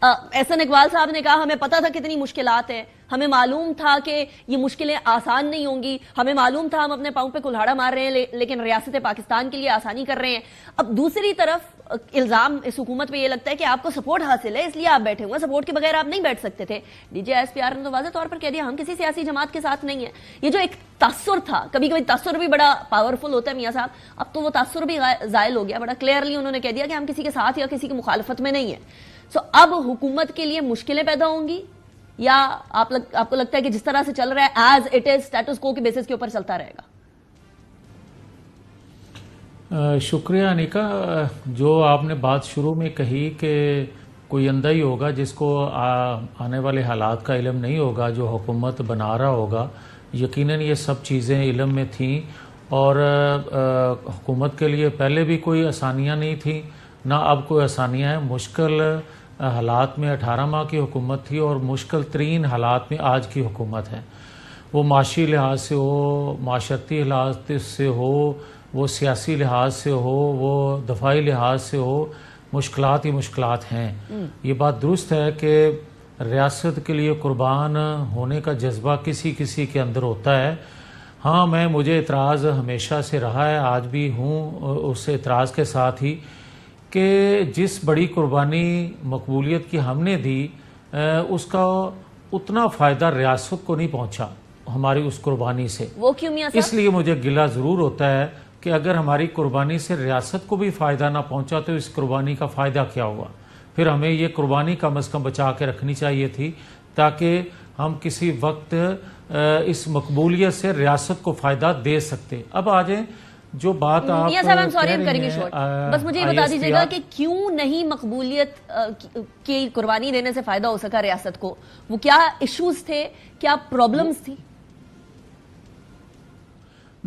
احسن اقبال صاحب نے کہا ہمیں پتا تھا کتنی مشکلات ہیں، ہمیں معلوم تھا کہ یہ مشکلیں آسان نہیں ہوں گی، ہمیں معلوم تھا ہم اپنے پاؤں پہ کلہاڑا مار رہے ہیں لیکن ریاست پاکستان کے لیے آسانی کر رہے ہیں۔ اب دوسری طرف الزام اس حکومت پہ یہ لگتا ہے کہ آپ کو سپورٹ حاصل ہے اس لیے آپ بیٹھے ہوئے، سپورٹ کے بغیر آپ نہیں بیٹھ سکتے تھے۔ D G S P R نے تو واضح طور پر کہہ دیا ہم کسی سیاسی جماعت کے ساتھ نہیں ہیں۔ یہ جو ایک تاثر تھا، کبھی کبھی تاثر بھی بڑا پاورفل ہوتا ہے میاں صاحب، اب تو وہ تاثر بھی زائل ہو گیا، بڑا کلیئرلی انہوں نے کہہ دیا کہ ہم کسی کے ساتھ یا کسی کی مخالفت میں نہیں ہیں۔ سو اب حکومت کے لیے مشکلیں پیدا ہوں گی یا آپ کو لگتا ہے کہ جس طرح سے چل رہا ہے ایز اٹ از اسٹیٹس کو کے بیسس کے اوپر چلتا رہے گا؟ شکریہ انیکا، جو آپ نے بات شروع میں کہی کہ کوئی اندھا ہی ہوگا جس کو آنے والے حالات کا علم نہیں ہوگا، جو حکومت بنا رہا ہوگا۔ یقیناً یہ سب چیزیں علم میں تھیں اور حکومت کے لیے پہلے بھی کوئی آسانیاں نہیں تھیں، نہ اب کوئی آسانیاں ہیں۔ مشکل حالات میں 18 ماہ کی حکومت تھی اور مشکل ترین حالات میں آج کی حکومت ہے، وہ معاشی لحاظ سے ہو، معاشرتی لحاظ سے ہو، وہ سیاسی لحاظ سے ہو، وہ دفاعی لحاظ سے ہو، مشکلات ہی مشکلات ہیں۔ یہ بات درست ہے کہ ریاست کے لیے قربان ہونے کا جذبہ کسی کسی کے اندر ہوتا ہے۔ ہاں، مجھے اعتراض ہمیشہ سے رہا ہے، آج بھی ہوں اس اعتراض کے ساتھ ہی، کہ جس بڑی قربانی مقبولیت کی ہم نے دی اس کا اتنا فائدہ ریاست کو نہیں پہنچا ہماری اس قربانی سے۔ وہ کیوں میاں صاحب؟ اس لیے مجھے گلہ ضرور ہوتا ہے کہ اگر ہماری قربانی سے ریاست کو بھی فائدہ نہ پہنچا تو اس قربانی کا فائدہ کیا ہوا؟ پھر ہمیں یہ قربانی کم از کم بچا کے رکھنی چاہیے تھی تاکہ ہم کسی وقت اس مقبولیت سے ریاست کو فائدہ دے سکتے۔ اب آ جائیں جو بات آپ میاں صاحب، سوری ہم کریں گے شورٹ، بس مجھے یہ بتا دیجیے گا کہ کیوں نہیں مقبولیت کی قربانی دینے سے فائدہ ہو سکا ریاست کو؟ وہ کیا ایشوز تھے، کیا پرابلمز تھی؟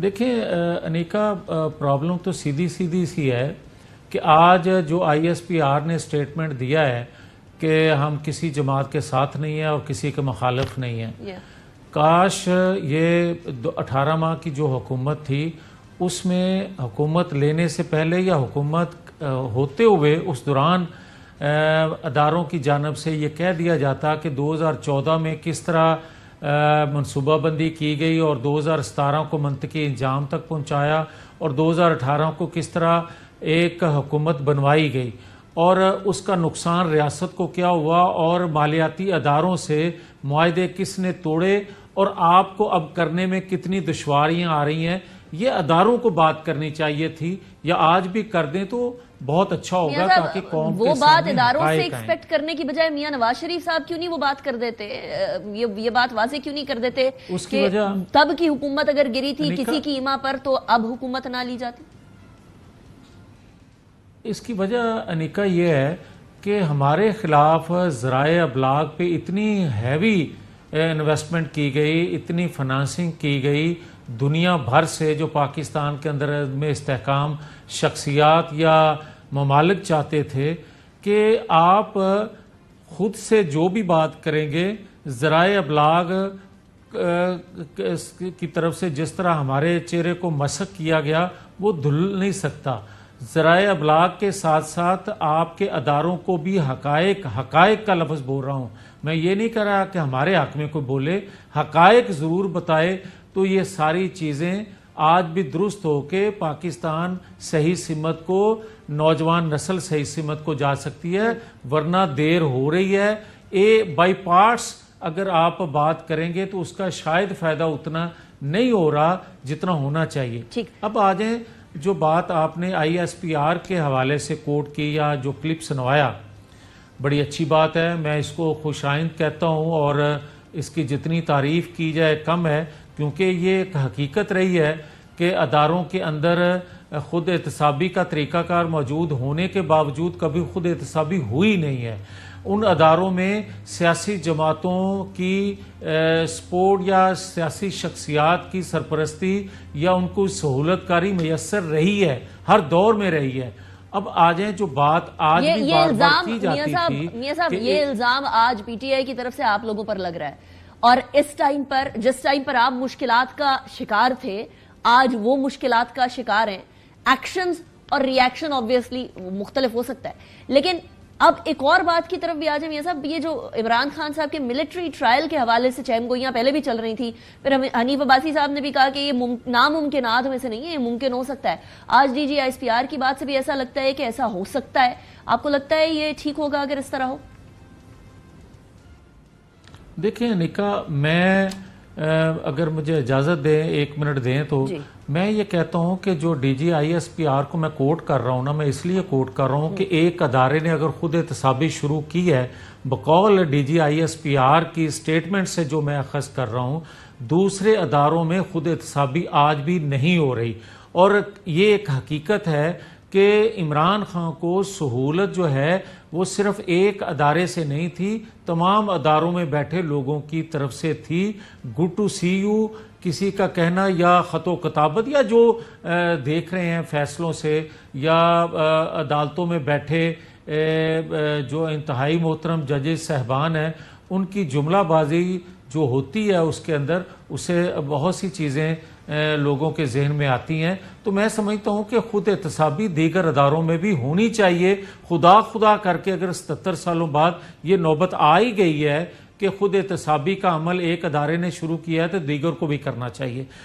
دیکھیں انیکا، پرابلم تو سیدھی سی ہے کہ آج جو آئی ایس پی آر نے سٹیٹمنٹ دیا ہے کہ ہم کسی جماعت کے ساتھ نہیں ہیں اور کسی کے مخالف نہیں ہیں، کاش یہ 18 ماہ کی جو حکومت تھی اس میں حکومت لینے سے پہلے یا حکومت ہوتے ہوئے اس دوران اداروں کی جانب سے یہ کہہ دیا جاتا کہ 2014 میں کس طرح منصوبہ بندی کی گئی اور 2017 کو منطقی انجام تک پہنچایا اور 2018 کو کس طرح ایک حکومت بنوائی گئی اور اس کا نقصان ریاست کو کیا ہوا اور مالیاتی اداروں سے معاہدے کس نے توڑے اور آپ کو اب کرنے میں کتنی دشواریاں آ رہی ہیں، یہ اداروں کو بات کرنی چاہیے تھی، یا آج بھی کر دیں تو بہت اچھا ہوگا تاکہ قوم کے سامنے وہ بات اداروں سے ایکسپیکٹ کرنے کی بجائے میاں نواز شریف صاحب کیوں نہیں وہ بات کر دیتے، یہ بات واضح کیوں نہیں کر دیتے اس کی وجہ تب کی حکومت اگر گری تھی کسی کی ایما پر تو اب حکومت نہ لی جاتی؟ اس کی وجہ انیکا یہ ہے کہ ہمارے خلاف ذرائع ابلاغ پہ اتنی ہیوی انویسٹمنٹ کی گئی، اتنی فنانسنگ کی گئی دنیا بھر سے، جو پاکستان کے اندر میں استحکام شخصیات یا ممالک چاہتے تھے کہ آپ خود سے جو بھی بات کریں گے ذرائع ابلاغ کی طرف سے جس طرح ہمارے چہرے کو مسخ کیا گیا وہ دھل نہیں سکتا۔ ذرائع ابلاغ کے ساتھ ساتھ آپ کے اداروں کو بھی حقائق کا لفظ بول رہا ہوں، میں یہ نہیں کہہ رہا کہ ہمارے حق میں کوئی بولے، حقائق ضرور بتائے تو یہ ساری چیزیں آج بھی درست ہو کے پاکستان صحیح سمت کو، نوجوان نسل صحیح سمت کو جا سکتی ہے، ورنہ دیر ہو رہی ہے۔ بائی پارٹس اگر آپ بات کریں گے تو اس کا شاید فائدہ اتنا نہیں ہو رہا جتنا ہونا چاہیے۔ اب آ جائیں جو بات آپ نے آئی ایس پی آر کے حوالے سے کوٹ کی یا جو کلپ سنوایا، بڑی اچھی بات ہے، میں اس کو خوش آئند کہتا ہوں اور اس کی جتنی تعریف کی جائے کم ہے، کیونکہ یہ ایک حقیقت رہی ہے کہ اداروں کے اندر خود احتسابی کا طریقہ کار موجود ہونے کے باوجود کبھی خود احتسابی ہوئی نہیں ہے۔ ان اداروں میں سیاسی جماعتوں کی سپورٹ یا سیاسی شخصیات کی سرپرستی یا ان کو سہولت کاری میسر رہی ہے، ہر دور میں رہی ہے۔ اب آ جائیں جو بات آج بھی بار بار کی جاتی تھی، میاں صاحب یہ الزام آج پی ٹی آئی کی طرف سے آپ لوگوں پر لگ رہا ہے، اور اس ٹائم پر جس ٹائم پر آپ مشکلات کا شکار تھے آج وہ مشکلات کا شکار ہیں۔ ایکشنز اور ری ایکشن آبویسلی مختلف ہو سکتا ہے، لیکن اب ایک اور بات کی طرف بھی آ جائیں میاں صاحب، یہ جو عمران خان صاحب کے ملٹری ٹرائل کے حوالے سے چہم گوئیاں پہلے بھی چل رہی تھی، پھر حنیف عباسی صاحب نے بھی کہا کہ یہ ناممکنات میں سے نہیں ہے، یہ ممکن ہو سکتا ہے. آج D G S P R کی بات سے بھی ایسا لگتا ہے کہ ایسا ہو سکتا ہے. آپ کو لگتا ہے یہ ٹھیک ہوگا اگر اس طرح ہو؟ دیکھیں نکا، میں اگر مجھے اجازت دیں 1 منٹ دیں تو میں یہ کہتا ہوں کہ جو D G I S P R کو میں کوٹ کر رہا ہوں نا، میں اس لیے کوٹ کر رہا ہوں کہ ایک ادارے نے اگر خود احتسابی شروع کی ہے، بقول D G I S P R کی سٹیٹمنٹ سے جو میں اخذ کر رہا ہوں، دوسرے اداروں میں خود احتسابی آج بھی نہیں ہو رہی. اور یہ ایک حقیقت ہے کہ عمران خان کو سہولت جو ہے وہ صرف ایک ادارے سے نہیں تھی، تمام اداروں میں بیٹھے لوگوں کی طرف سے تھی. گڈ ٹو سی یو کسی کا کہنا یا خط و کتابت یا جو دیکھ رہے ہیں فیصلوں سے یا عدالتوں میں بیٹھے جو انتہائی محترم ججز صاحبان ہیں، ان کی جملہ بازی جو ہوتی ہے اس کے اندر، اسے بہت سی چیزیں لوگوں کے ذہن میں آتی ہیں. تو میں سمجھتا ہوں کہ خود احتسابی دیگر اداروں میں بھی ہونی چاہیے. خدا کر کے اگر 77 سالوں بعد یہ نوبت آ ہی گئی ہے کہ خود احتسابی کا عمل ایک ادارے نے شروع کیا ہے تو دیگر کو بھی کرنا چاہیے.